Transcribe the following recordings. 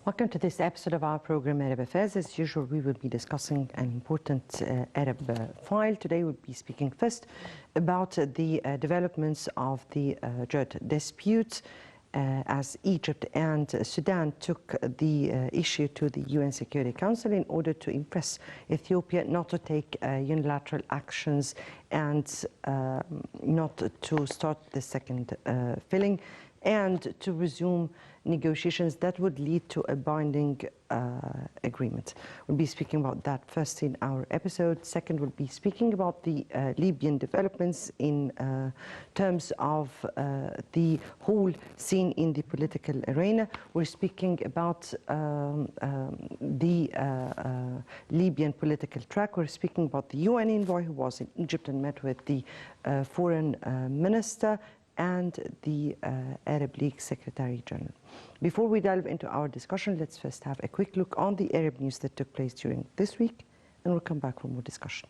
Welcome to this episode of our program, Arab Affairs. As usual, we will be discussing an important Arab file. Today we'll be speaking first about the developments of the Jordan dispute as Egypt and Sudan took the issue to the UN Security Council in order to impress Ethiopia not to take unilateral actions and not to start the second filling and to resume negotiations that would lead to a binding agreement. We'll be speaking about that first in our episode. Second, we'll be speaking about the Libyan developments in terms of the whole scene in the political arena. We're speaking about the Libyan political track. We're speaking about the UN envoy who was in Egypt and met with the foreign minister and the Arab League Secretary General. Before we delve into our discussion, let's first have a quick look on the Arab news that took place during this week, and we'll come back for more discussion.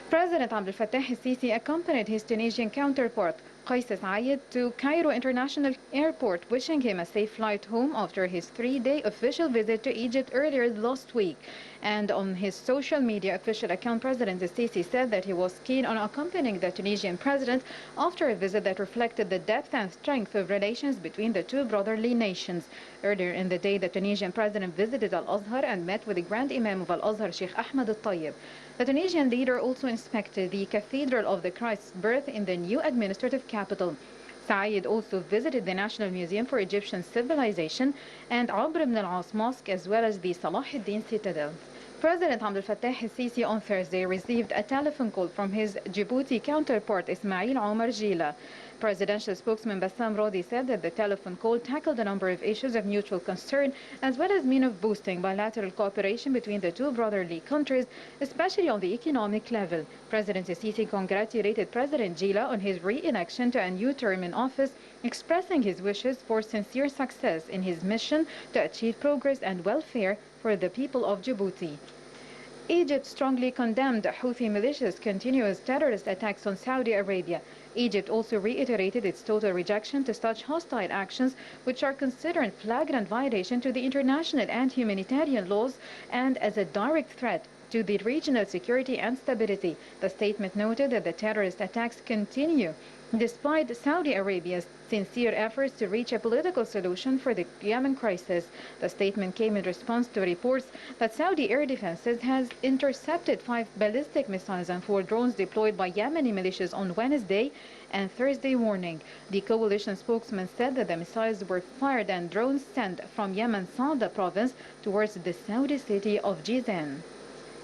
President Abdel Fattah el-Sisi accompanied his Tunisian counterpart, Kais Saied, to Cairo International Airport, wishing him a safe flight home after his 3-day official visit to Egypt earlier last week. And on his social media official account, President el-Sisi said that he was keen on accompanying the Tunisian president after a visit that reflected the depth and strength of relations between the two brotherly nations. Earlier in the day, the Tunisian president visited Al-Azhar and met with the Grand Imam of Al-Azhar, Sheikh Ahmed al-Tayyib. The Tunisian leader also inspected the Cathedral of the Christ's birth in the new administrative capital. Said also visited the National Museum for Egyptian Civilization and Amr ibn al-As Mosque, as well as the Salah ad-Din Citadel. President Abdel Fattah el-Sisi on Thursday received a telephone call from his Djibouti counterpart Ismail Omar Gila. Presidential spokesman Bassam Rodi said that the telephone call tackled a number of issues of mutual concern, as well as means of boosting bilateral cooperation between the two brotherly countries, especially on the economic level. President el-Sisi congratulated President Gila on his re-election to a new term in office, expressing his wishes for sincere success in his mission to achieve progress and welfare for the people of Djibouti. Egypt strongly condemned Houthi militias' continuous terrorist attacks on Saudi Arabia. Egypt also reiterated its total rejection to such hostile actions, which are considered flagrant violation to the international and humanitarian laws and as a direct threat to the regional security and stability. The statement noted that the terrorist attacks continue despite Saudi Arabia's sincere efforts to reach a political solution for the Yemen crisis. The statement came in response to reports that Saudi air defenses has intercepted 5 ballistic missiles and 4 drones deployed by Yemeni militias on Wednesday and Thursday morning. The coalition spokesman said that the missiles were fired and drones sent from Yemen's Sada province towards the Saudi city of Jizan.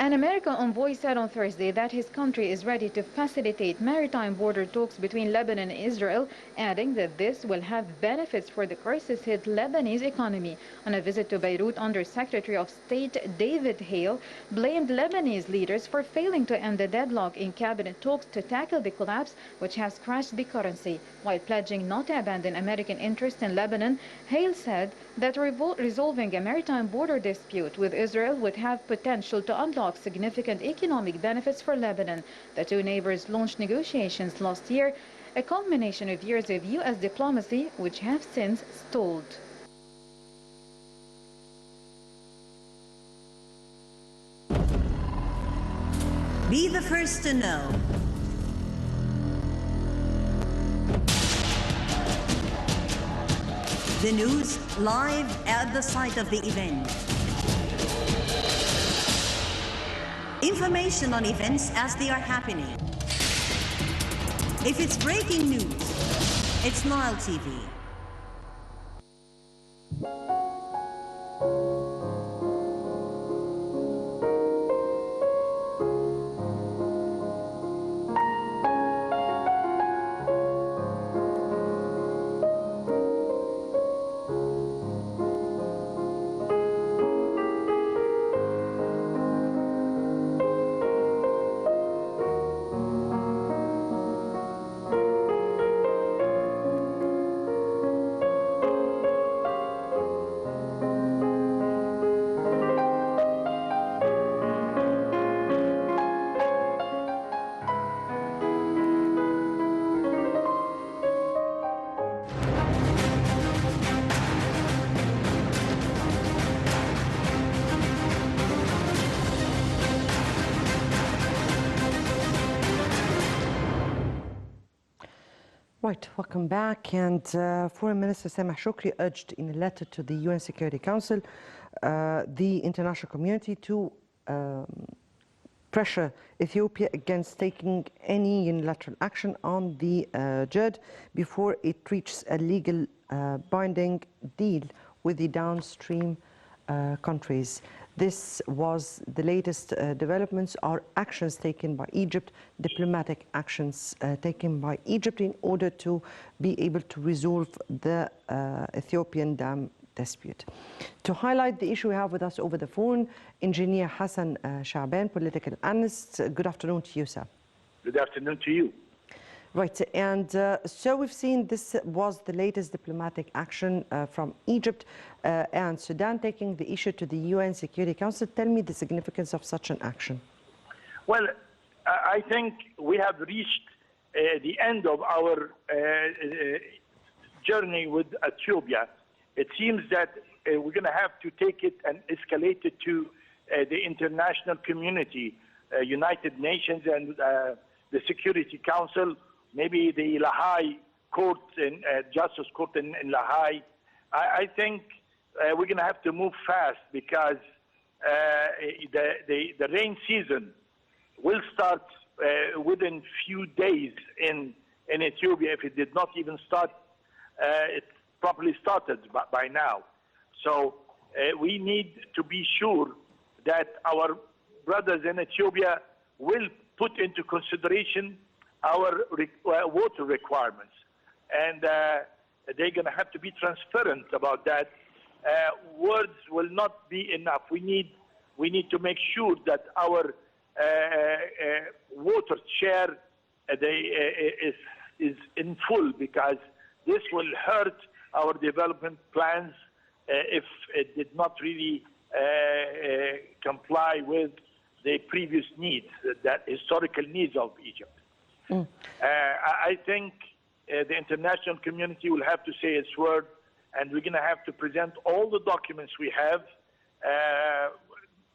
An American envoy said on Thursday that his country is ready to facilitate maritime border talks between Lebanon and Israel, adding that this will have benefits for the crisis-hit Lebanese economy. On a visit to Beirut, Under-Secretary of State David Hale blamed Lebanese leaders for failing to end the deadlock in cabinet talks to tackle the collapse which has crashed the currency. While pledging not to abandon American interest in Lebanon, Hale said that resolving a maritime border dispute with Israel would have potential to unlock significant economic benefits for Lebanon. The two neighbors launched negotiations last year, a culmination of years of U.S. diplomacy, which have since stalled. Be the first to know. The news live at the site of the event. Information on events as they are happening. If it's breaking news, it's Nile TV. Right, welcome back. And Foreign Minister Sameh Shoukry urged in a letter to the UN Security Council the international community to pressure Ethiopia against taking any unilateral action on the JED before it reaches a legal binding deal with the downstream countries. This was the latest developments or actions taken by Egypt, diplomatic actions taken by Egypt in order to be able to resolve the Ethiopian dam dispute. To highlight the issue, we have with us over the phone Engineer Hassan Shaaban, political analyst. Good afternoon to you, sir. Good afternoon to you. Right, and so we've seen this was the latest diplomatic action from Egypt and Sudan taking the issue to the UN Security Council. Tell me the significance of such an action. Well, I think we have reached the end of our journey with Ethiopia. It seems that we're going to have to take it and escalate it to the international community, United Nations and the Security Council, maybe the Lahai Court, Justice Court in Lahai. I think we're going to have to move fast because the rain season will start within few days in Ethiopia. If it did not even start, it probably started by now. So we need to be sure that our brothers in Ethiopia will put into consideration our water requirements. And they're going to have to be transparent about that. Words will not be enough. We need to make sure that our water share is in full, because this will hurt our development plans if it did not really comply with the previous needs, that historical needs of Egypt. I think the international community will have to say its word, and we're going to have to present all the documents we have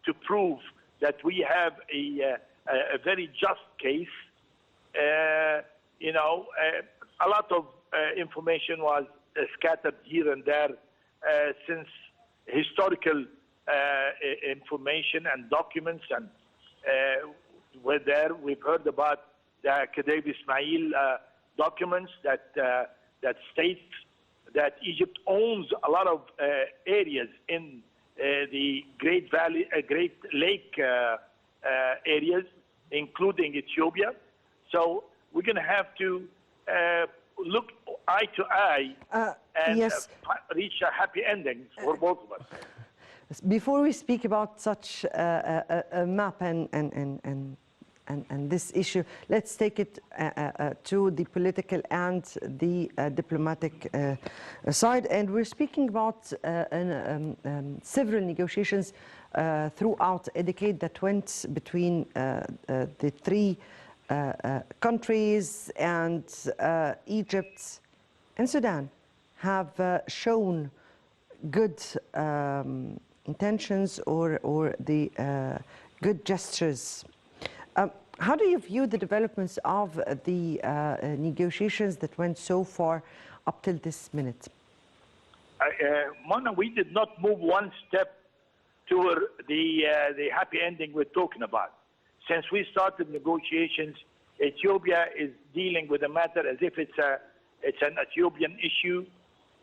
to prove that we have a very just case. A lot of information was scattered here and there since historical information and documents and were there. We've heard about the Khedive Ismail documents that states that Egypt owns a lot of areas in the Great Lake areas, including Ethiopia. So we're going to have to look eye to eye and yes. reach a happy ending for both of us. Before we speak about such a map and this issue, let's take it to the political and the diplomatic side. And we're speaking about several negotiations throughout a decade that went between the three countries, and Egypt and Sudan have shown good intentions or the good gestures. How do you view the developments of the negotiations that went so far up till this minute? Mona, we did not move one step toward the happy ending we're talking about. Since we started negotiations, Ethiopia is dealing with the matter as if it's an Ethiopian issue.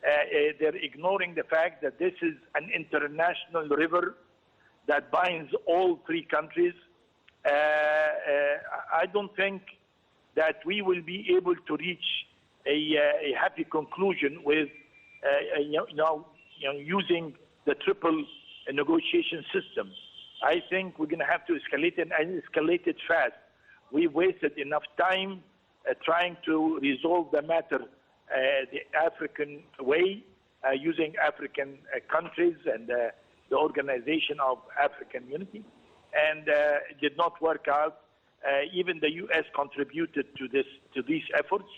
They're ignoring the fact that this is an international river that binds all three countries. I don't think that we will be able to reach a happy conclusion with using the triple negotiation system. I think we're going to have to escalate it and escalate it fast. We've wasted enough time trying to resolve the matter the African way, using African countries and the Organization of African Unity, and it did not work out. Even the U.S. contributed to these efforts.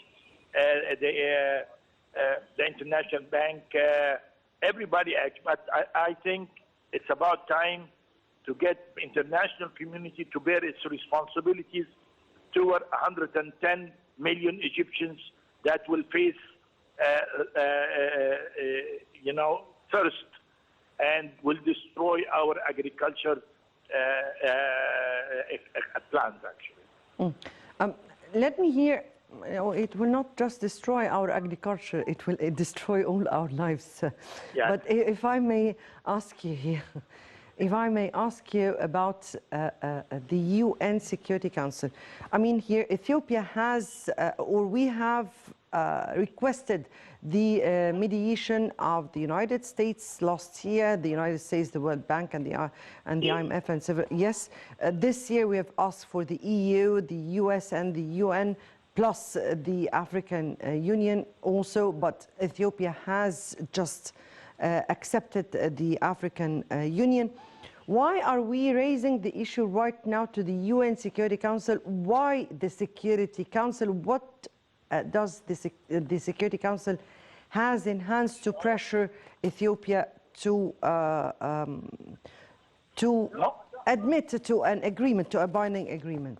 The International Bank, everybody acts, but I think it's about time to get international community to bear its responsibilities toward 110 million Egyptians that will face, thirst and will destroy our agriculture plans, actually. Let me hear, it will not just destroy our agriculture, it will destroy all our lives. Yes. But if I may ask you here, if I may ask you about the UN Security Council. I mean, here Ethiopia has, or we have requested the mediation of the United States last year, the United States, the World Bank, and the IMF, and several. Yes, this year we have asked for the EU, the US, and the UN, plus the African Union also. But Ethiopia has just accepted the African Union. Why are we raising the issue right now to the UN Security Council? Why the Security Council? What does the Security Council has in hands to pressure Ethiopia to admit to an agreement, to a binding agreement?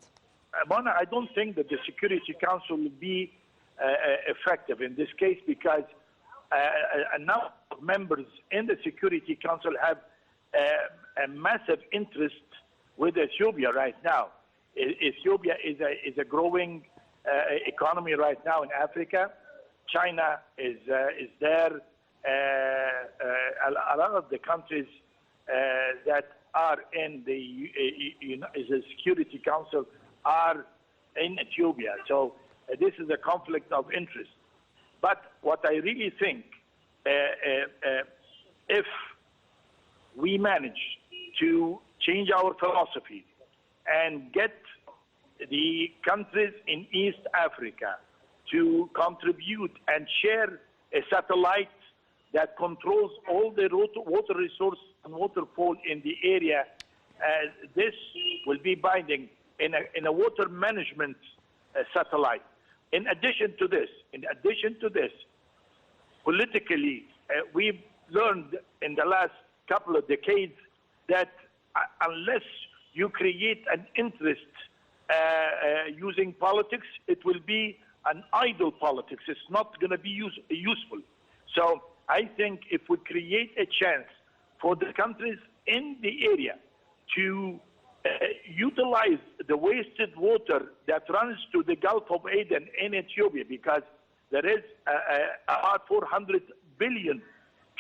Mona, I don't think that the Security Council will be effective in this case, because a number of members in the Security Council have a massive interest with Ethiopia right now. Ethiopia is a growing economy right now in Africa. China is there. A lot of the countries that are in the Security Council are in Ethiopia. So this is a conflict of interest. But what I really think, if we manage to change our philosophy and get the countries in East Africa to contribute and share a satellite that controls all the water resource and waterfall in the area, this will be binding in a water management satellite. In addition to this, politically, we've learned in the last couple of decades that unless you create an interest using politics, it will be an idle politics. It's not going to be useful. So I think if we create a chance for the countries in the area to utilize the wasted water that runs to the Gulf of Aden in Ethiopia, because there is about 400 billion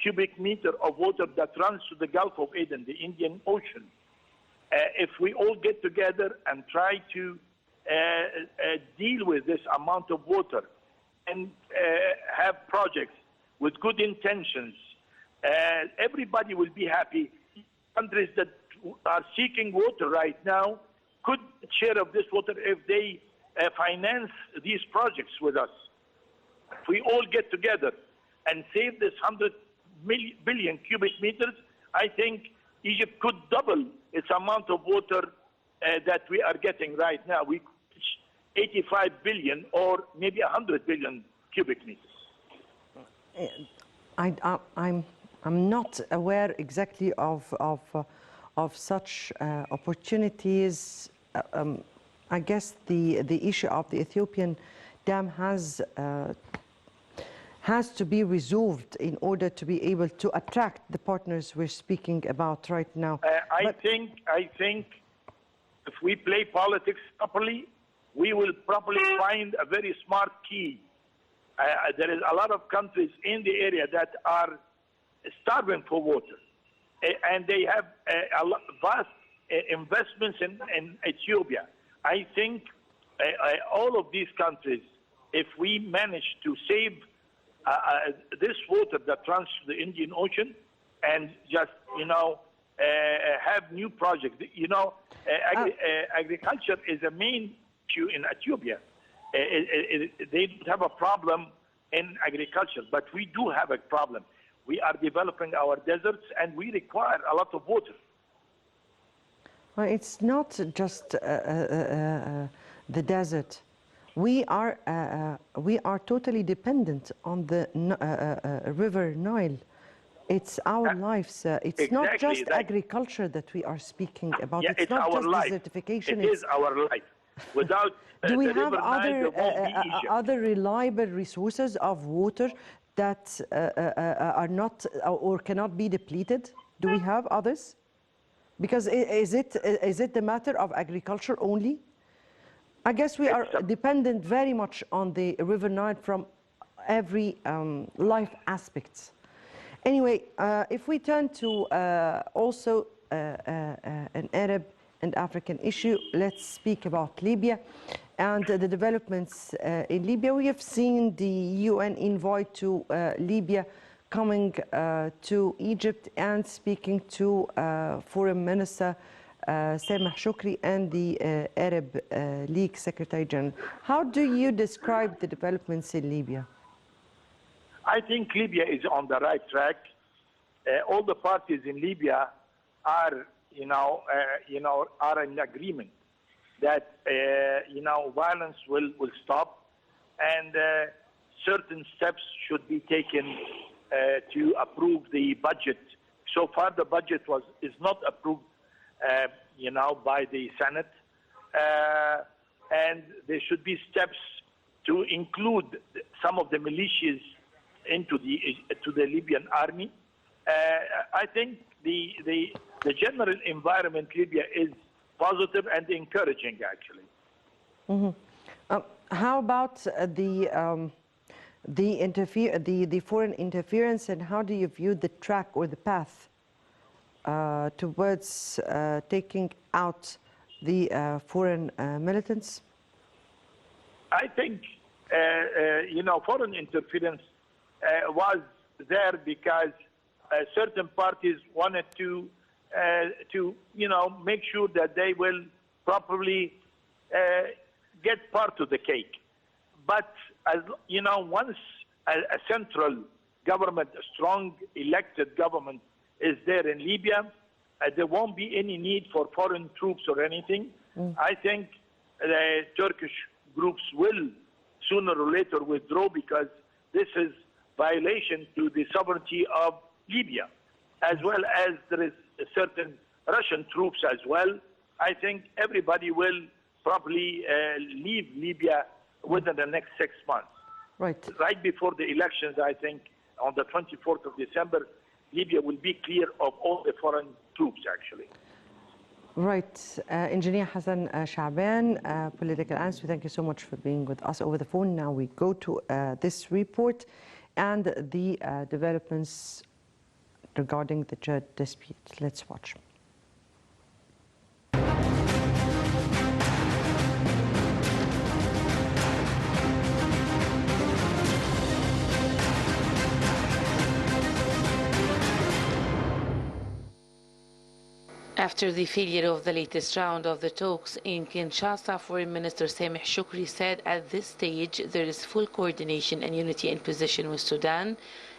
cubic meter of water that runs to the Gulf of Aden, the Indian Ocean. If we all get together and try to deal with this amount of water and have projects with good intentions, everybody will be happy. Countries that are seeking water right now could share of this water if they finance these projects with us. If we all get together and save this 100 billion cubic meters, I think Egypt could double its amount of water that we are getting right now. We reach 85 billion or maybe 100 billion cubic meters. I'm not aware exactly of such opportunities. I guess the issue of the Ethiopian dam has to be resolved in order to be able to attract the partners we're speaking about right now. I think if we play politics properly, we will probably find a very smart key. There is a lot of countries in the area that are starving for water, and they have vast investments in Ethiopia. I think all of these countries, if we manage to save this water that runs to the Indian Ocean and just, have new projects. Agriculture is a main issue in Ethiopia. They don't have a problem in agriculture, but we do have a problem. We are developing our deserts and we require a lot of water. Well, it's not just the desert. We are totally dependent on the river Nile. It's our lives. It's exactly, not just agriculture that we are speaking about. Yeah, it's not our just life. desertification. It is our life. Without Do we the have River Nile, there won't be Egypt. other reliable resources of water that are not or cannot be depleted? Do we have others? Because is it the matter of agriculture only? I guess we are dependent very much on the River Nile from every life aspect. Anyway, if we turn to also an Arab and African issue, let's speak about Libya and the developments in Libya. We have seen the UN envoy to Libya coming to Egypt and speaking to Foreign Minister Sameh Shoukry and the Arab League Secretary General. How do you describe the developments in Libya? I think Libya is on the right track. All the parties in Libya are, are in agreement that, violence will stop, and certain steps should be taken to approve the budget. So far, the budget is not approved, by the Senate, and there should be steps to include some of the militias into the Libyan army. I think the general environment in Libya is positive and encouraging, actually. Mm-hmm. How about the foreign interference, and how do you view the track or the path towards taking out the foreign militants? I think foreign interference was there because certain parties wanted to make sure that they will properly get part of the cake. But as once a central government, a strong elected government, is there in Libya, there won't be any need for foreign troops or anything. I think the Turkish groups will sooner or later withdraw, because this is violation to the sovereignty of Libya, as well as there is certain Russian troops as well. I think everybody will probably leave Libya within the next 6 months. Right before the elections, I think on the 24th of December, Libya will be clear of all the foreign troops, actually. Right. Engineer Hassan Shaaban, political analyst, we thank you so much for being with us over the phone. Now we go to this report and the developments regarding the Chad dispute. Let's watch. After the failure of the latest round of the talks in Kinshasa, Foreign Minister Sameh Shoukry said at this stage there is full coordination and unity in position with Sudan,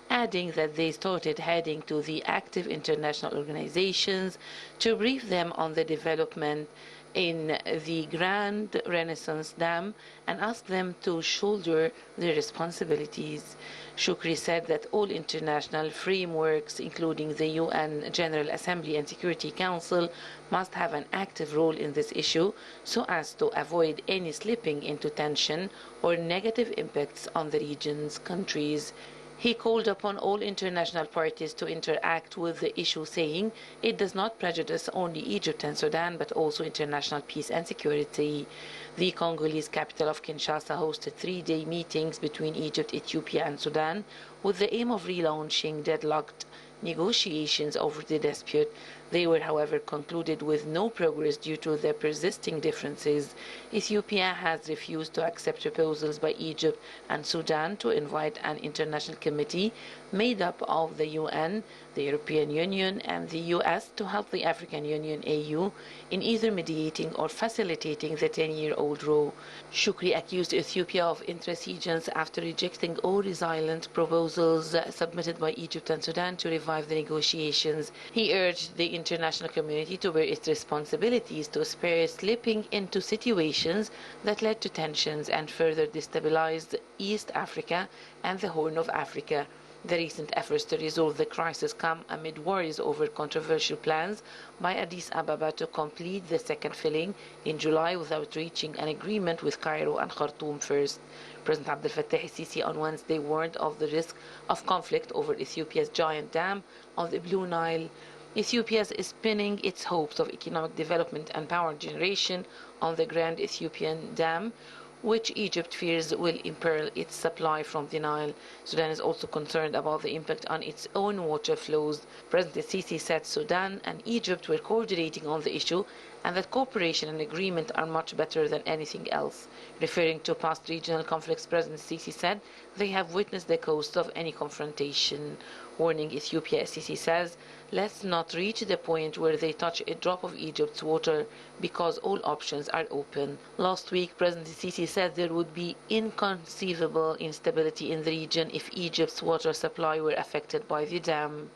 adding that they started heading to the active international organizations to brief them on the development in the Grand Renaissance Dam and ask them to shoulder their responsibilities. Shoukry said that all international frameworks, including the UN General Assembly and Security Council, must have an active role in this issue so as to avoid any slipping into tension or negative impacts on the region's countries. He called upon all international parties to interact with the issue, saying it does not prejudice only Egypt and Sudan, but also international peace and security. The Congolese capital of Kinshasa hosted 3-day meetings between Egypt, Ethiopia, and Sudan with the aim of relaunching deadlocked negotiations over the dispute. They were, however, concluded with no progress due to the persisting differences. Ethiopia has refused to accept proposals by Egypt and Sudan to invite an international committee made up of the UN, the European Union, and the US to help the African Union, AU, in either mediating or facilitating the 10-year-old row. Shoukry accused Ethiopia of intransigence after rejecting all resilient proposals submitted by Egypt and Sudan to revive the negotiations. He urged the international community to bear its responsibilities to spare slipping into situations that led to tensions and further destabilized East Africa and the Horn of Africa. The recent efforts to resolve the crisis come amid worries over controversial plans by Addis Ababa to complete the second filling in July without reaching an agreement with Cairo and Khartoum first. President Abdel Fattah el-Sisi on Wednesday warned of the risk of conflict over Ethiopia's giant dam on the Blue Nile. Ethiopia is pinning its hopes of economic development and power generation on the Grand Ethiopian Dam, which Egypt fears will imperil its supply from the Nile. Sudan is also concerned about the impact on its own water flows. President Sisi said Sudan and Egypt were coordinating on the issue and that cooperation and agreement are much better than anything else. Referring to past regional conflicts, President Sisi said they have witnessed the cost of any confrontation. Warning Ethiopia, Sisi says, let's not reach the point where they touch a drop of Egypt's water because all options are open. Last week, President Sisi said there would be inconceivable instability in the region if Egypt's water supply were affected by the dam.